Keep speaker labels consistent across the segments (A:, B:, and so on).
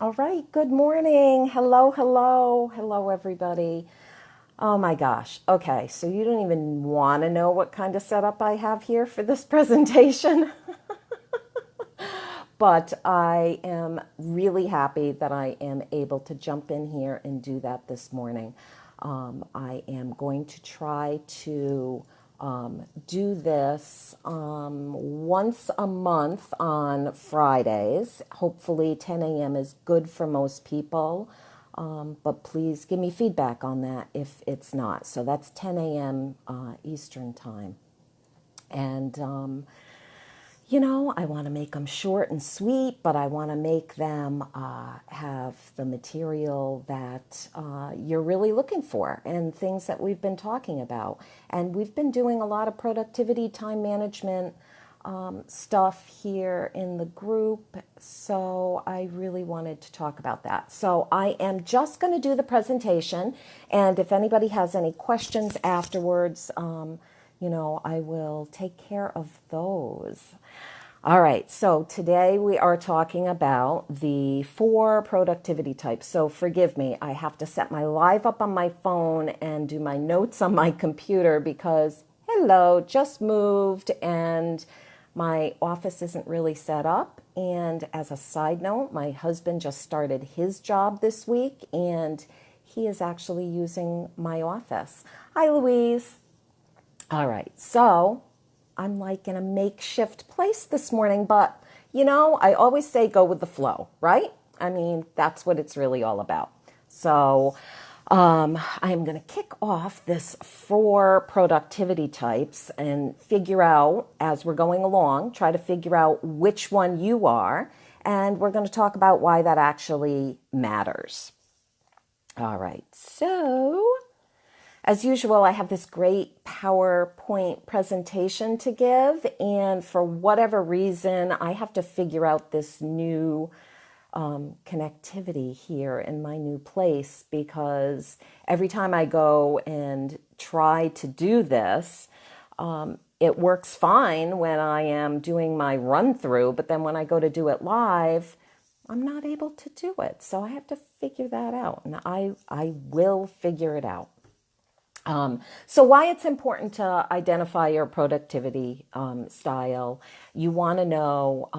A: All right, good morning. Hello, hello, hello, everybody. Oh my gosh. Okay, so you don't even want to know what kind of setup I have here for this presentation, but I am really happy that I am able to jump in here and do that this morning. I am going to try to do this once a month on Fridays. Hopefully, 10 a.m. is good for most people, but please give me feedback on that if it's not. So that's 10 a.m. Eastern Time. And I want to make them short and sweet, but I want to make them have the material that you're really looking for and things that we've been talking about. And we've been doing a lot of productivity, time management stuff here in the group. So I really wanted to talk about that. So I am just going to do the presentation. And if anybody has any questions afterwards, I will take care of those. All right, so today we are talking about the 4 productivity types. So forgive me, I have to set my live up on my phone and do my notes on my computer because, hello, just moved and my office isn't really set up. And as a side note, my husband just started his job this week and he is actually using my office. Hi, Louise. All right, so I'm like in a makeshift place this morning, but I always say go with the flow, right? I mean, that's what it's really all about. So I'm going to kick off this 4 productivity types and figure out as we're going along, try to figure out which one you are. And we're going to talk about why that actually matters. All right, so as usual, I have this great PowerPoint presentation to give, and for whatever reason, I have to figure out this new connectivity here in my new place because every time I go and try to do this, it works fine when I am doing my run through, but then when I go to do it live, I'm not able to do it. So I have to figure that out, and I will figure it out. So why it's important to identify your productivity style. You want to know,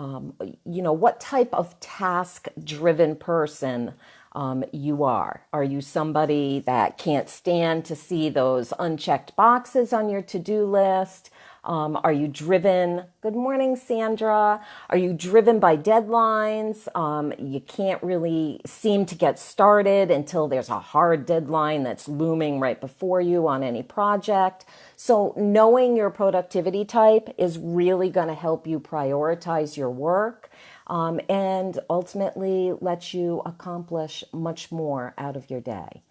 A: what type of task-driven person you are. Are you somebody that can't stand to see those unchecked boxes on your to-do list? Are you driven? Good morning, Sandra. Are you driven by deadlines? You can't really seem to get started until there's a hard deadline that's looming right before you on any project. So knowing your productivity type is really going to help you prioritize your work and ultimately let you accomplish much more out of your day.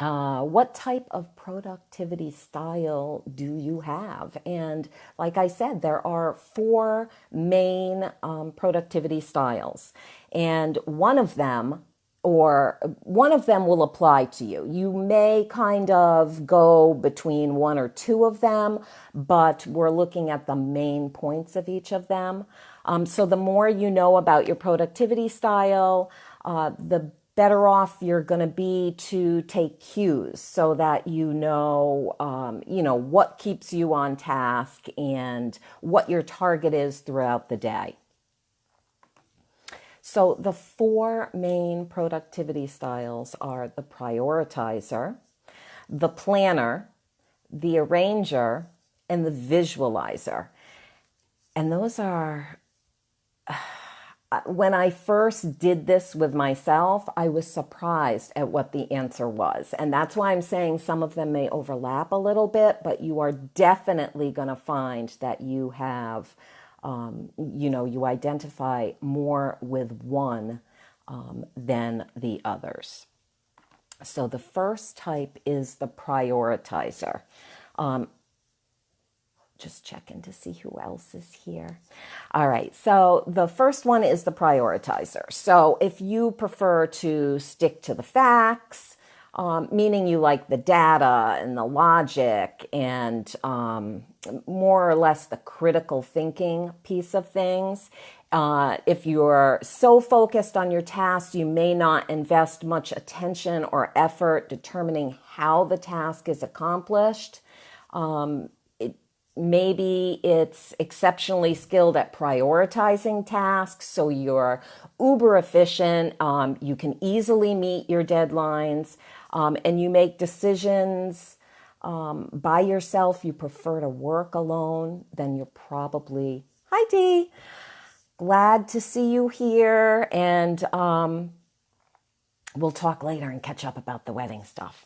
A: What type of productivity style do you have? And like I said, there are 4 main productivity styles, and one of them will apply to you. You may kind of go between 1 or 2 of them, but we're looking at the main points of each of them. So the more you know about your productivity style, the better off you're going to be to take cues so that you know what keeps you on task and what your target is throughout the day. So the 4 main productivity styles are the prioritizer, the planner, the arranger, and the visualizer. And those are when I first did this with myself, I was surprised at what the answer was. And that's why I'm saying some of them may overlap a little bit, but you are definitely going to find that you have, you identify more with one than the others. So the first type is the prioritizer. Just checking to see who else is here. All right, so the first one is the prioritizer. So if you prefer to stick to the facts, meaning you like the data and the logic and more or less the critical thinking piece of things. If you're so focused on your task, you may not invest much attention or effort determining how the task is accomplished. Maybe it's exceptionally skilled at prioritizing tasks, so you're uber efficient. You can easily meet your deadlines, and you make decisions by yourself. You prefer to work alone. Then you're probably, hi Dee, glad to see you here, and we'll talk later and catch up about the wedding stuff.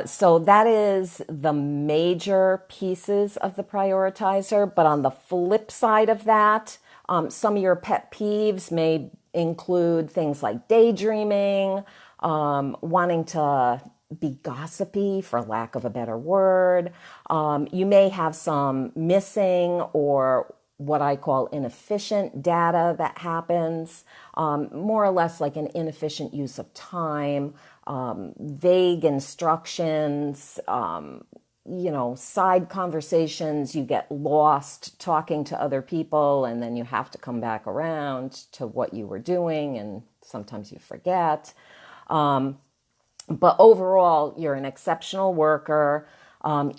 A: So that is the major pieces of the prioritizer. But on the flip side of that, some of your pet peeves may include things like daydreaming, wanting to be gossipy, for lack of a better word. You may have some missing or what I call inefficient data that happens, more or less like an inefficient use of time, vague instructions, side conversations. You get lost talking to other people, and then you have to come back around to what you were doing, and sometimes you forget. But overall, you're an exceptional worker,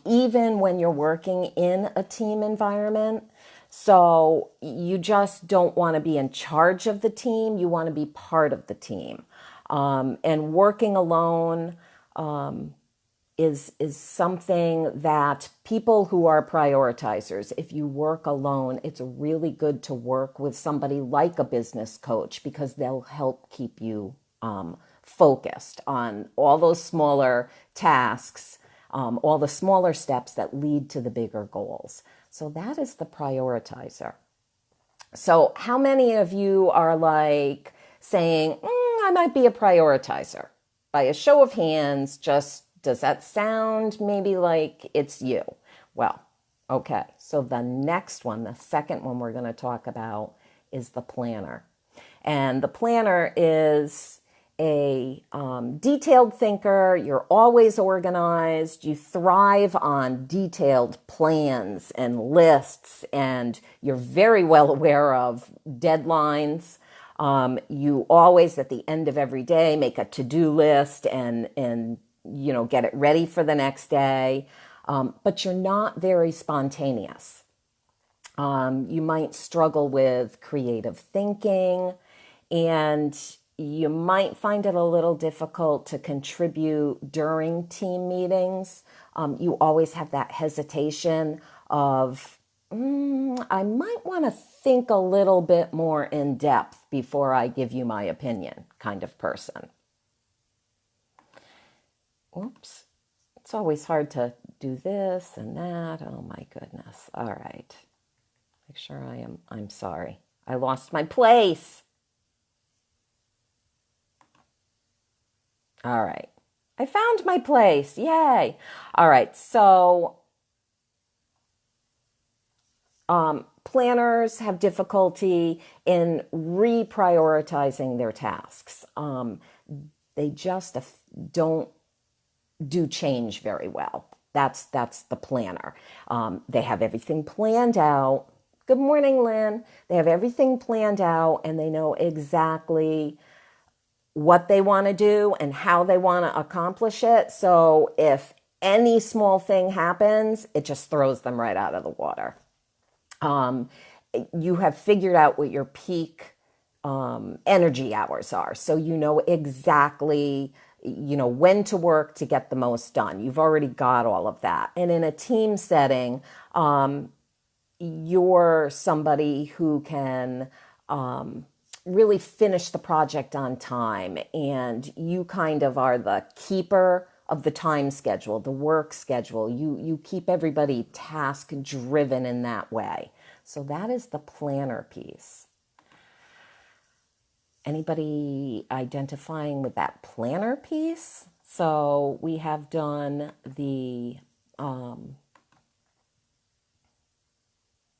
A: even when you're working in a team environment. So you just don't want to be in charge of the team. You want to be part of the team. And working alone is something that people who are prioritizers, if you work alone, it's really good to work with somebody like a business coach, because they'll help keep you focused on all those smaller tasks, all the smaller steps that lead to the bigger goals. So that is the prioritizer. So how many of you are like saying, I might be a prioritizer? By a show of hands, just does that sound maybe like it's you? Well, okay. So the next one, the second one we're going to talk about is the planner. And the planner is a detailed thinker. You're always organized. You thrive on detailed plans and lists, and you're very well aware of deadlines. You always, at the end of every day, make a to-do list and get it ready for the next day. But you're not very spontaneous. You might struggle with creative thinking, and you might find it a little difficult to contribute during team meetings. You always have that hesitation of, I might want to think a little bit more in depth before I give you my opinion kind of person. Oops. It's always hard to do this and that. Oh my goodness. All right. Make sure I'm sorry. I lost my place. All right. I found my place. Yay. All right. So planners have difficulty in reprioritizing their tasks. They just don't do change very well. That's the planner. They have everything planned out. Good morning, Lynn. They have everything planned out, and they know exactly what they want to do and how they want to accomplish it. So if any small thing happens, it just throws them right out of the water. You have figured out what your peak energy hours are. So you know exactly, when to work to get the most done. You've already got all of that. And in a team setting, you're somebody who can really finish the project on time, and you kind of are the keeper of the time schedule, the work schedule. You keep everybody task driven in that way. So that is the planner piece. Anybody identifying with that planner piece? So we have done the, oh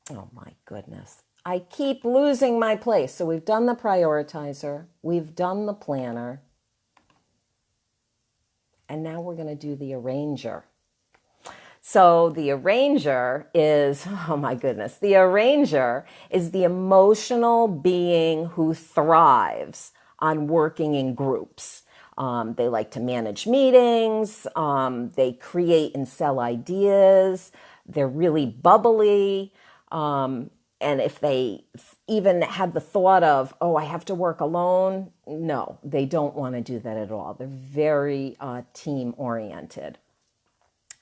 A: my goodness. I keep losing my place. So we've done the prioritizer. We've done the planner. And now we're going to do the arranger. So the arranger is, oh my goodness, the arranger is the emotional being who thrives on working in groups. They like to manage meetings. They create and sell ideas. They're really bubbly. And if they even have the thought of, oh, I have to work alone, no, they don't want to do that at all. They're very team oriented.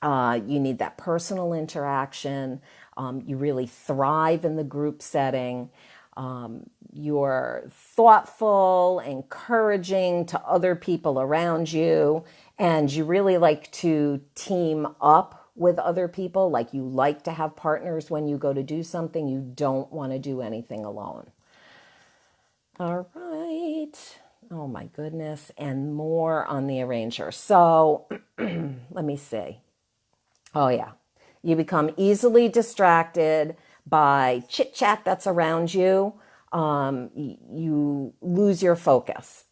A: You need that personal interaction. You really thrive in the group setting. You're thoughtful, encouraging to other people around you, and you really like to team up with other people. Like you like to have partners when you go to do something. You don't want to do anything alone. All right. Oh my goodness. And more on the arranger. So let me see. Oh, yeah. You become easily distracted by chit chat that's around you. You lose your focus.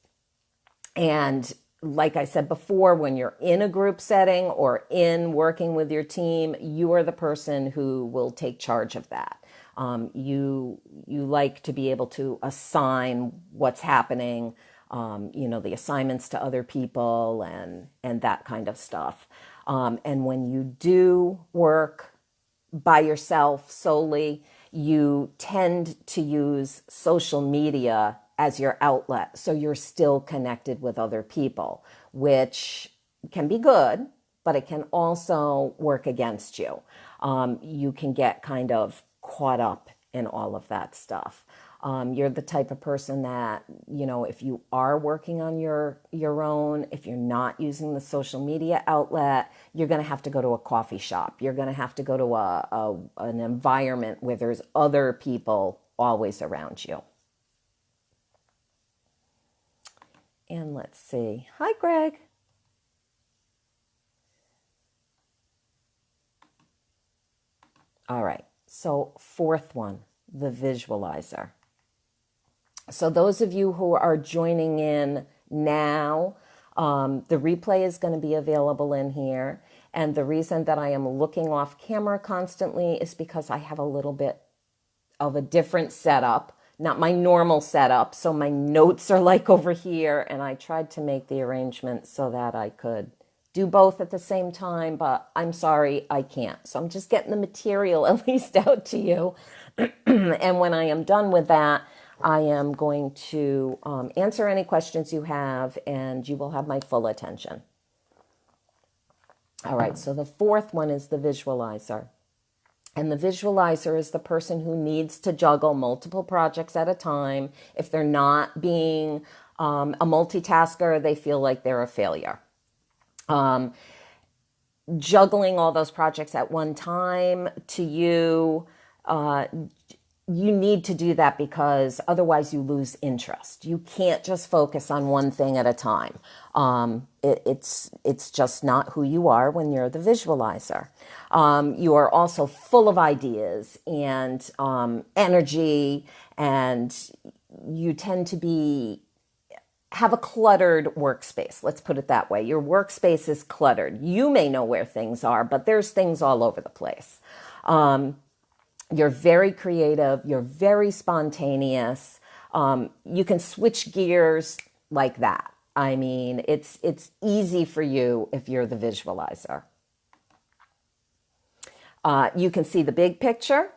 A: And like I said before, when you're in a group setting or in working with your team, you are the person who will take charge of that. You like to be able to assign what's happening, the assignments to other people and that kind of stuff. And when you do work by yourself solely, you tend to use social media as your outlet. So you're still connected with other people, which can be good, but it can also work against you. You can get kind of caught up in all of that stuff. You're the type of person that, if you are working on your own, if you're not using the social media outlet, you're going to have to go to a coffee shop. You're going to have to go to an environment where there's other people always around you. And let's see. Hi, Greg. All right. So fourth one, the visualizer. So those of you who are joining in now, the replay is going to be available in here. And the reason that I am looking off camera constantly is because I have a little bit of a different setup, not my normal setup. So my notes are like over here, and I tried to make the arrangement so that I could do both at the same time, but I'm sorry, I can't. So I'm just getting the material at least out to you. And when I am done with that, I am going to answer any questions you have, and you will have my full attention. All right, so the fourth one is the visualizer. And the visualizer is the person who needs to juggle multiple projects at a time. If they're not being a multitasker, they feel like they're a failure. Juggling all those projects at one time, to you, you need to do that because otherwise you lose interest. You can't just focus on one thing at a time. It's just not who you are when you're the visualizer. You are also full of ideas and energy, and you tend to have a cluttered workspace. Let's put it that way. Your workspace is cluttered. You may know where things are, but there's things all over the place. You're very creative. You're very spontaneous. You can switch gears like that. I mean, it's easy for you if you're the visualizer. You can see the big picture,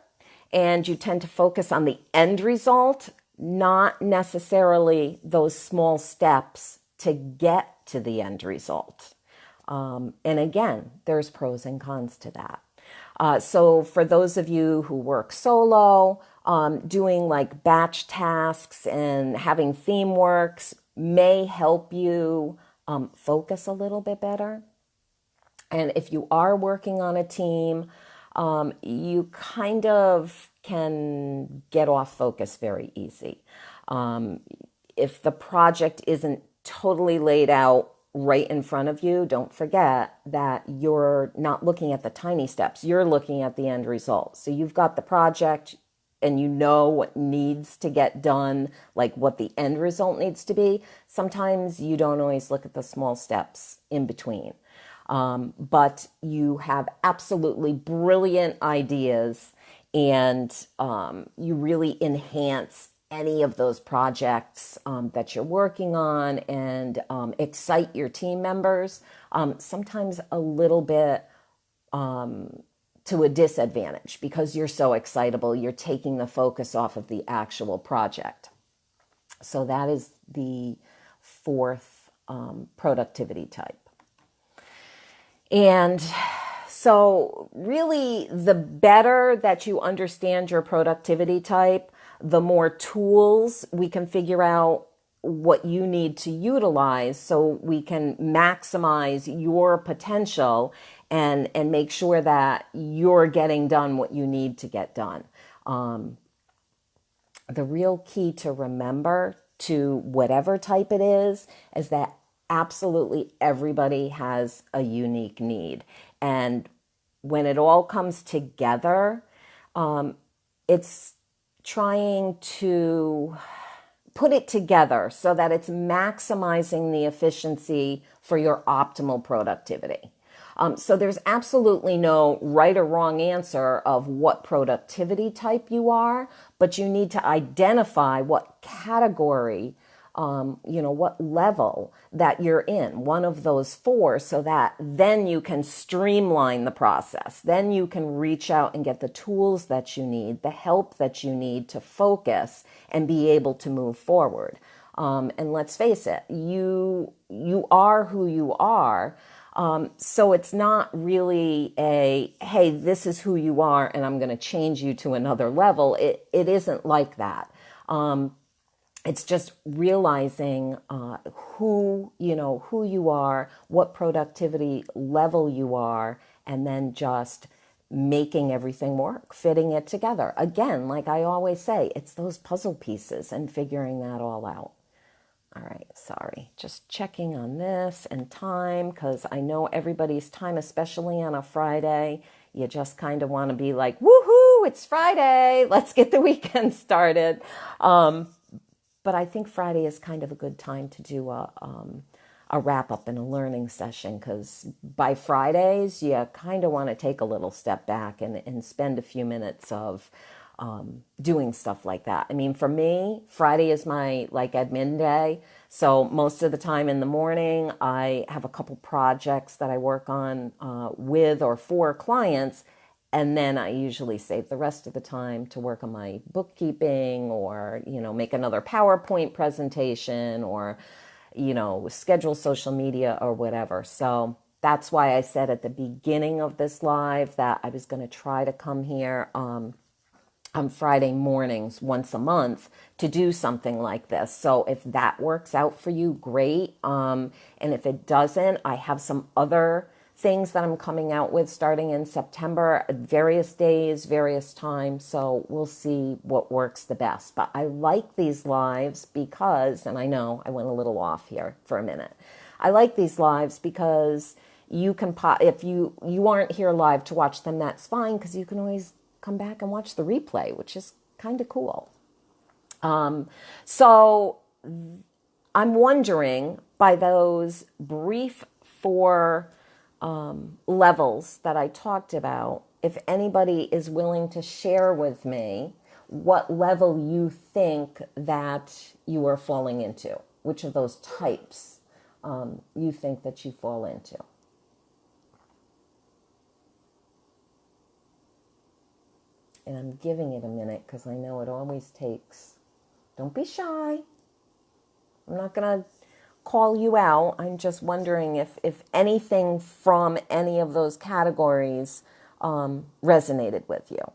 A: and you tend to focus on the end result, not necessarily those small steps to get to the end result. And again, there's pros and cons to that. So for those of you who work solo, doing like batch tasks and having theme works may help you focus a little bit better. And if you are working on a team, you kind of can get off focus very easy. If the project isn't totally laid out right in front of you, don't forget that you're not looking at the tiny steps. You're looking at the end result. So you've got the project and you know what needs to get done, like what the end result needs to be, sometimes you don't always look at the small steps in between. But you have absolutely brilliant ideas, and you really enhance any of those projects that you're working on, and excite your team members, sometimes a little bit to a disadvantage because you're so excitable, you're taking the focus off of the actual project. So that is the fourth productivity type. And so really, the better that you understand your productivity type, the more tools we can figure out what you need to utilize so we can maximize your potential and make sure that you're getting done what you need to get done. The real key to remember to whatever type it is that absolutely everybody has a unique need. And when it all comes together, it's trying to put it together so that it's maximizing the efficiency for your optimal productivity. So there's absolutely no right or wrong answer of what productivity type you are, but you need to identify what category, what level that you're in, one of those four, so that then you can streamline the process. Then you can reach out and get the tools that you need, the help that you need to focus and be able to move forward. And let's face it, you are who you are. So it's not really hey, this is who you are and I'm going to change you to another level. It isn't like that. It's just realizing who you are, what productivity level you are, and then just making everything work, fitting it together. Again, like I always say, it's those puzzle pieces and figuring that all out. All right, sorry, just checking on this and time, because I know everybody's time, especially on a Friday, you just kind of want to be like, woohoo, it's Friday, let's get the weekend started. But I think Friday is kind of a good time to do a wrap up and a learning session, because by Fridays, you kind of want to take a little step back and spend a few minutes of doing stuff like that. I mean, for me, Friday is my admin day. So most of the time in the morning, I have a couple projects that I work on with or for clients. And then I usually save the rest of the time to work on my bookkeeping or, make another PowerPoint presentation or, schedule social media or whatever. So that's why I said at the beginning of this live that I was going to try to come here on Friday mornings once a month to do something like this. So if that works out for you, great. And if it doesn't, I have some other things that I'm coming out with starting in September at various days, various times. So we'll see what works the best. But I like these lives because, and I know I went a little off here for a minute. I like these lives because you can, if you aren't here live to watch them, that's fine, because you can always come back and watch the replay, which is kind of cool. So I'm wondering, by those brief four levels that I talked about, if anybody is willing to share with me what level you think that you are falling into, which of those types you think that you fall into. And I'm giving it a minute because I know it always takes. Don't be shy. I'm not going to call you out. I'm just wondering if anything from any of those categories resonated with you.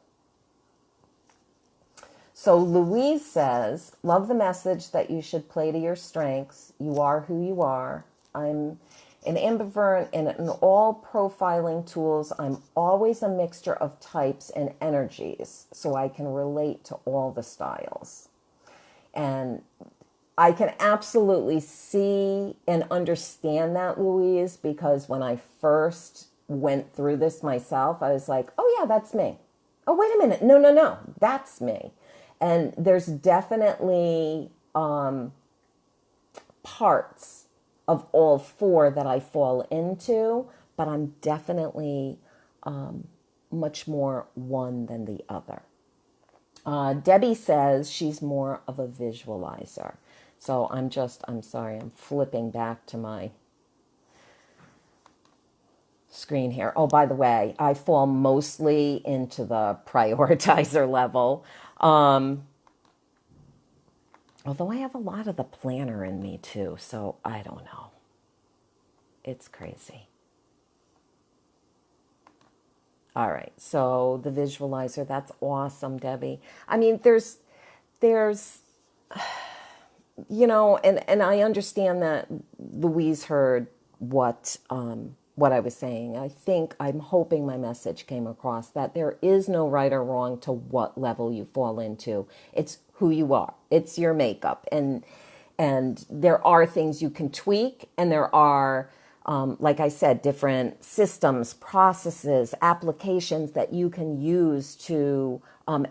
A: So Louise says, love the message that you should play to your strengths. You are who you are. I'm an ambivert, and in all profiling tools, I'm always a mixture of types and energies, so I can relate to all the styles. And I can absolutely see and understand that, Louise, because when I first went through this myself, I was like, oh yeah, that's me. Oh, wait a minute. No, that's me. And there's definitely parts of all four that I fall into, but I'm definitely much more one than the other. Debbie says she's more of a visualizer. So I'm sorry, I'm flipping back to my screen here. Oh, by the way, I fall mostly into the prioritizer level. Although I have a lot of the planner in me too, so I don't know. It's crazy. All right, so the visualizer, that's awesome, Debbie. I mean, there's, and I understand that Louise heard what I was saying. I'm hoping my message came across that there is no right or wrong to what level you fall into. It's who you are. It's your makeup, and there are things you can tweak, and there are, like I said, different systems, processes, applications that you can use to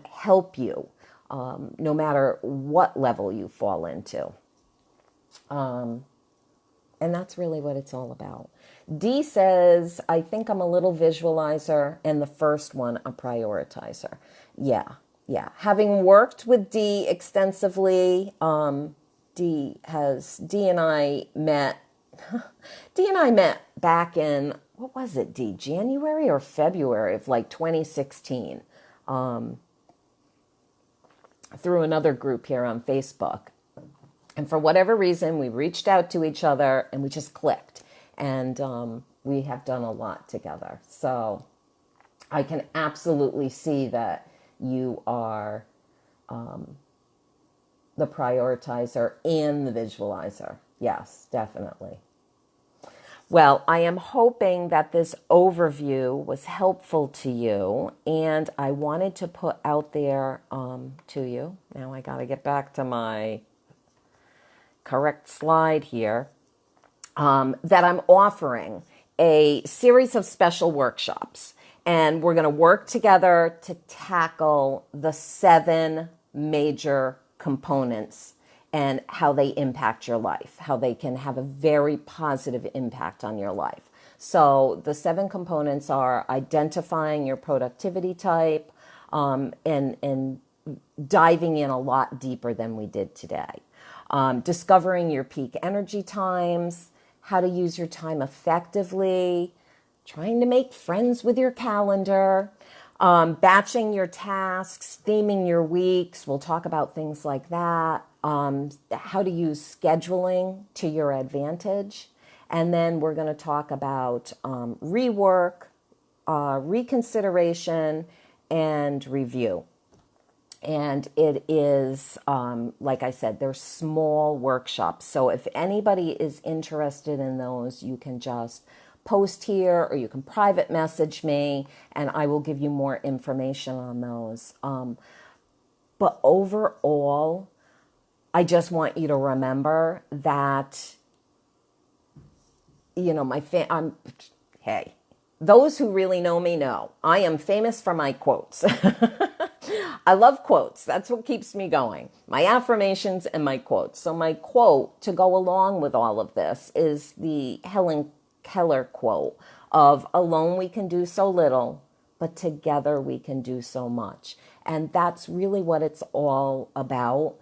A: help you, no matter what level you fall into. And that's really what it's all about. D says, I think I'm a little visualizer, and the first one, a prioritizer. Yeah, yeah. Having worked with D extensively, D and I met, D and I met back in, what was it, D? January or February of like 2016, through another group here on Facebook. And for whatever reason, we reached out to each other and we just clicked. And we have done a lot together. So I can absolutely see that you are the prioritizer and the visualizer. Yes, definitely. Well, I am hoping that this overview was helpful to you, and I wanted to put out there to you. Now I got to get back to my correct slide here, that I'm offering a series of special workshops, and we're going to work together to tackle the 7 major components and how they impact your life, how they can have a very positive impact on your life. So the 7 components are identifying your productivity type, and diving in a lot deeper than we did today. Discovering your peak energy times, how to use your time effectively, trying to make friends with your calendar, batching your tasks, theming your weeks. We'll talk about things like that. How to use scheduling to your advantage. And then we're going to talk about rework, reconsideration, and review. And it is, like I said, they're small workshops. So if anybody is interested in those, you can just post here or you can private message me and I will give you more information on those. But overall, I just want you to remember that, hey, those who really know me know I am famous for my quotes. I love quotes. That's what keeps me going. My affirmations and my quotes. So my quote to go along with all of this is the Helen Keller quote of alone we can do so little, but together we can do so much. And that's really what it's all about.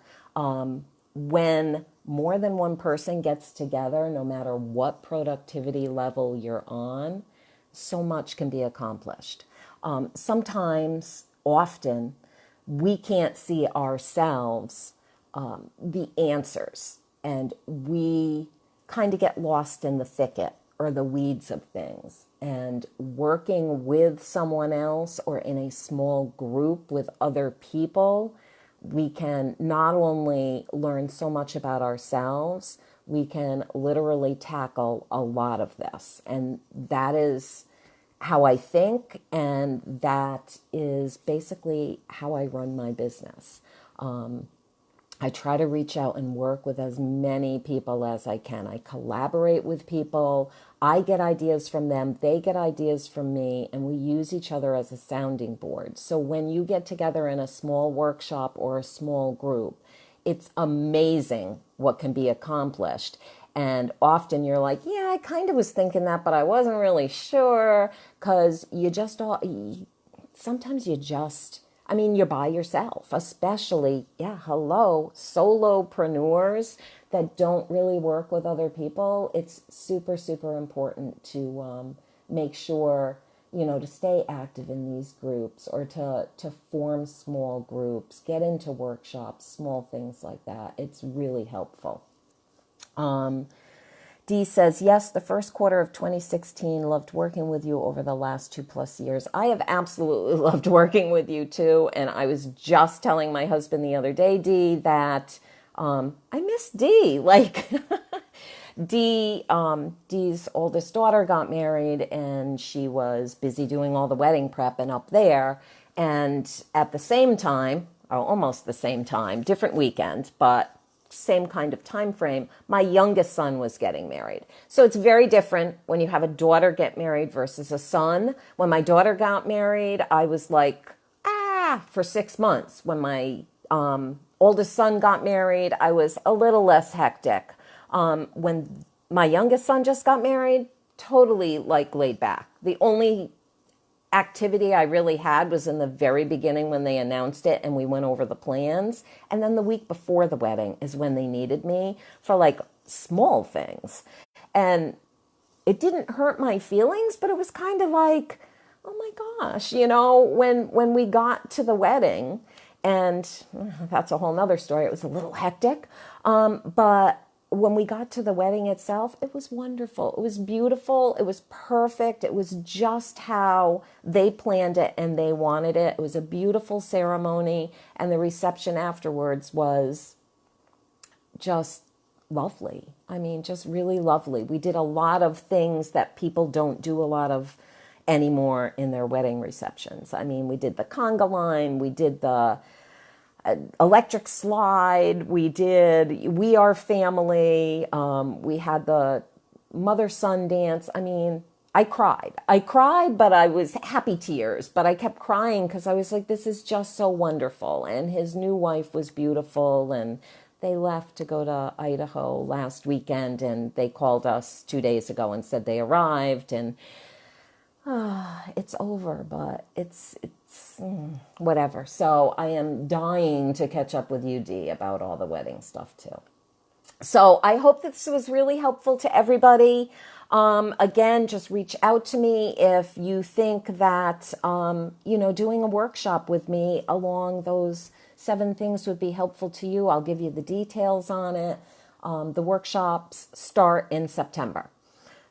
A: When more than one person gets together, no matter what productivity level you're on, so much can be accomplished. Sometimes, often, we can't see ourselves the answers, and we kind of get lost in the thicket or the weeds of things. And working with someone else or in a small group with other people, we can not only learn so much about ourselves, we can literally tackle a lot of this. And that is how I think, and that is basically how I run my business. I try to reach out and work with as many people as I can. I collaborate with people. I get ideas from them. They get ideas from me, and we use each other as a sounding board. So when you get together in a small workshop or a small group, it's amazing what can be accomplished. And often you're like, yeah, I kind of was thinking that, but I wasn't really sure, because sometimes you just, I mean, you're by yourself, especially, yeah, hello, solopreneurs that don't really work with other people. It's super, super important to make sure, to stay active in these groups, or to form small groups, get into workshops, small things like that. It's really helpful. Dee says, yes, the first quarter of 2016, loved working with you over the last 2+ years. I have absolutely loved working with you too. And I was just telling my husband the other day, Dee, that I miss Dee. Like, Dee's oldest daughter got married, and she was busy doing all the wedding prep and up there. And at the same time, or almost the same time, different weekend, but same kind of time frame, my youngest son was getting married. So it's very different when you have a daughter get married versus a son. When my daughter got married, I was like, for 6 months. When my oldest son got married, I was a little less hectic. When my youngest son just got married, totally like laid back. The only activity I really had was in the very beginning when they announced it and we went over the plans. And then the week before the wedding is when they needed me for like small things. And it didn't hurt my feelings, but it was kind of like, oh my gosh, when we got to the wedding, and that's a whole nother story. It was a little hectic. But when we got to the wedding itself, it was wonderful. It was beautiful. It was perfect. It was just how they planned it and they wanted it. It was a beautiful ceremony, and the reception afterwards was just lovely. I mean, just really lovely. We did a lot of things that people don't do a lot of anymore in their wedding receptions. I mean, we did the conga line, we did the electric slide, we did We Are Family, we had the mother-son dance. I mean, I cried, but I was happy tears, but I kept crying because I was like, this is just so wonderful. And his new wife was beautiful, and they left to go to Idaho last weekend, and they called us 2 days ago and said they arrived, and it's over, but it's whatever. So I am dying to catch up with you, Dee, about all the wedding stuff too. So I hope this was really helpful to everybody. Again, just reach out to me if you think that, doing a workshop with me along those 7 things would be helpful to you. I'll give you the details on it. The workshops start in September.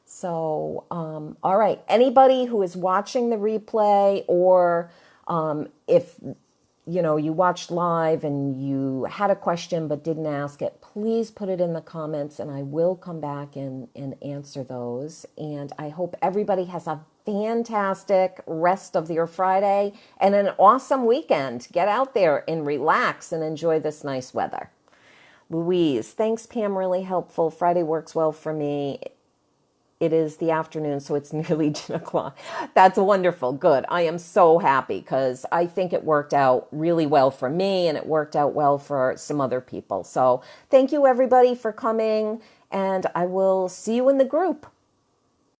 A: So, all right, anybody who is watching the replay, or if, you watched live and you had a question but didn't ask it, please put it in the comments and I will come back and answer those. And I hope everybody has a fantastic rest of your Friday and an awesome weekend. Get out there and relax and enjoy this nice weather. Louise, thanks, Pam, really helpful. Friday works well for me. It is the afternoon, so it's nearly 10 o'clock. That's wonderful. Good. I am so happy because I think it worked out really well for me and it worked out well for some other people. So thank you, everybody, for coming, and I will see you in the group.